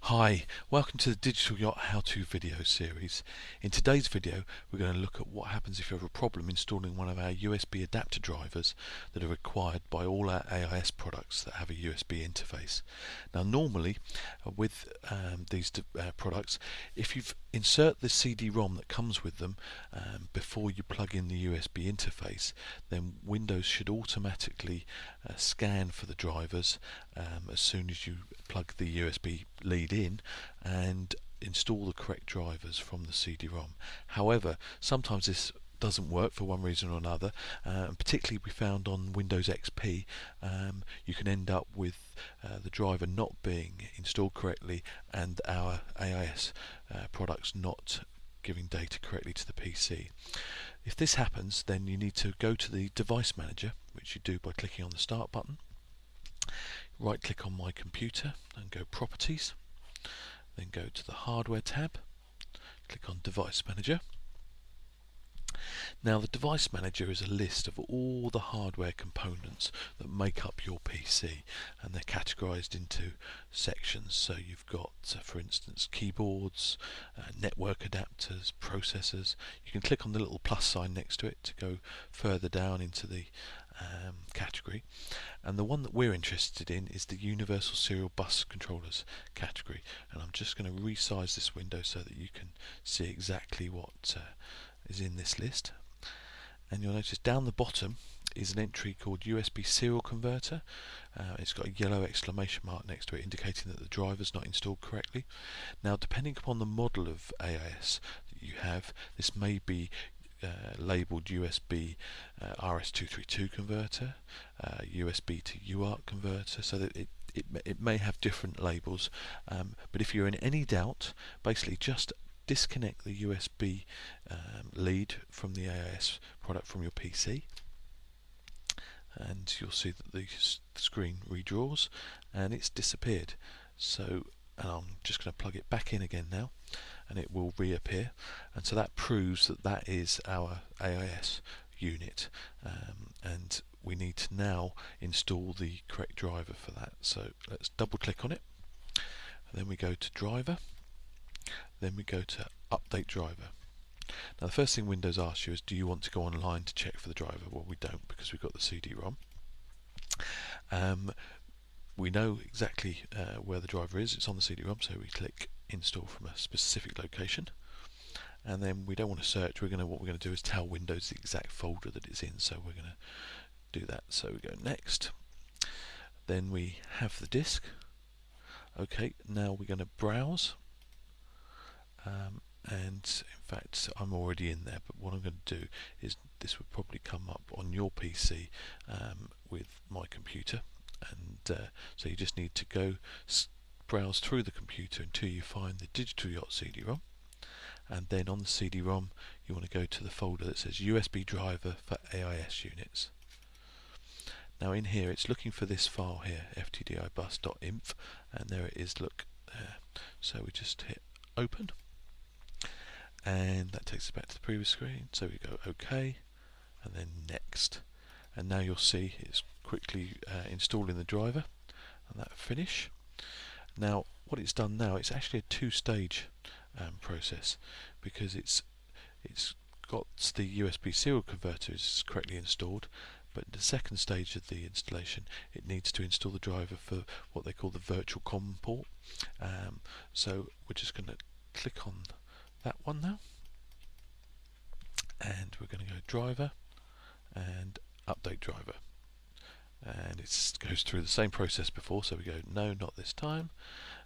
Hi, welcome to the Digital Yacht how-to video series. In today's video we're going to look at what happens if you have a problem installing one of our USB adapter drivers that are required by all our AIS products that have a USB interface. Now normally with these products, if you insert the CD-ROM that comes with them before you plug in the USB interface, then Windows should automatically scan for the drivers as soon as you plug the USB lead in and install the correct drivers from the CD-ROM. However, sometimes this doesn't work for one reason or another, and particularly we found on Windows XP you can end up with the driver not being installed correctly and our AIS products not giving data correctly to the PC. If this happens, then you need to go to the device manager, which you do by clicking on the start button. Right click on my computer and go properties, then go to the hardware tab, click on device manager. Now the device manager is a list of all the hardware components that make up your PC, and they're categorized into sections. So you've got for instance keyboards, network adapters, processors. You can click on the little plus sign next to it to go further down into the category, and the one that we're interested in is the Universal Serial Bus Controllers category, and I'm just going to resize this window so that you can see exactly what is in this list. And you'll notice down the bottom is an entry called USB Serial Converter. It's got a yellow exclamation mark next to it indicating that the driver's not installed correctly. Now depending upon the model of AIS that you have, this may be labelled USB RS232 converter, USB to UART converter, so that it may have different labels, but if you're in any doubt, basically just disconnect the USB lead from the AIS product from your PC, and you'll see that the screen redraws and it's disappeared. So I'm just going to plug it back in again now, and it will reappear, and so that proves that that is our AIS unit, and we need to now install the correct driver for that. So let's double click on it, and then we go to driver, then we go to update driver. Now the first thing Windows asks you is, do you want to go online to check for the driver? Well, we don't, because we've got the CD-ROM. We know exactly where the driver is. It's on the CD-ROM, so we click install from a specific location, and then we don't want to search. What we're going to do is tell Windows the exact folder that it's in, so we're going to do that. So we go next, then we have the disk. Okay, now we're going to browse, and in fact I'm already in there, but what I'm going to do is, this would probably come up on your PC with my computer, and so you just need to go browse through the computer until you find the Digital Yacht CD-ROM, and then on the CD-ROM you want to go to the folder that says USB driver for AIS units. Now in here it's looking for this file here, ftdibus.inf, and there it is, look there. So we just hit open, and that takes us back to the previous screen. So we go OK, and then next, and now you'll see it's quickly installing the driver, and that finish. Now what it's done now, it's actually a two-stage process, because it's got the USB serial converter is correctly installed, but the second stage of the installation it needs to install the driver for what they call the virtual COM port. So we're just going to click on that one now, and we're going to go driver and update driver, and it goes through the same process before. So we go no, not this time.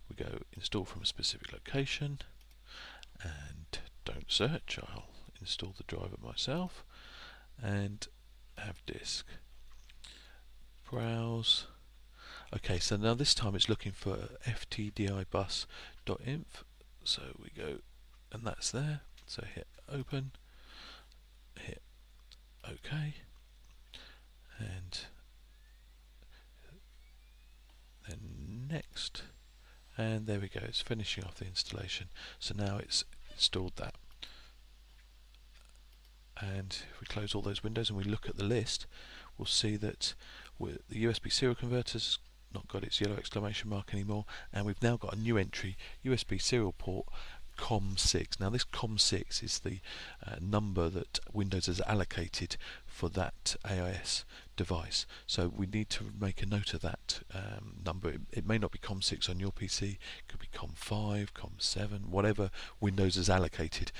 We go install from a specific location, and don't search, I'll install the driver myself, and have disk, browse. Okay, so now this time it's looking for ftdibus.inf, so we go, and that's there. So hit open, hit OK, and then next, and there we go, it's finishing off the installation. So now it's installed that, and if we close all those windows and we look at the list, we'll see that the USB serial converter's not got its yellow exclamation mark anymore, and we've now got a new entry, USB serial port COM6. Now this COM6 is the number that Windows has allocated for that AIS device, so we need to make a note of that number. It may not be COM6 on your PC, it could be COM5, COM7, whatever Windows has allocated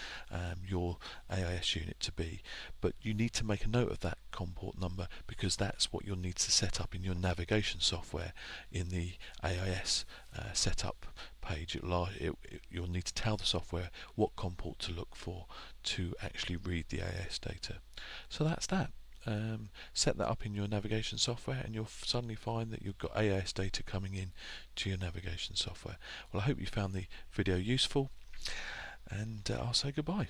your AIS unit to be, but you need to make a note of that COM port number, because that's what you'll need to set up in your navigation software in the AIS setup page. You'll need to tell the software what COM port to look for to actually read the AIS data. So that's that. Set that up in your navigation software, and you'll suddenly find that you've got AIS data coming in to your navigation software. Well, I hope you found the video useful, and I'll say goodbye.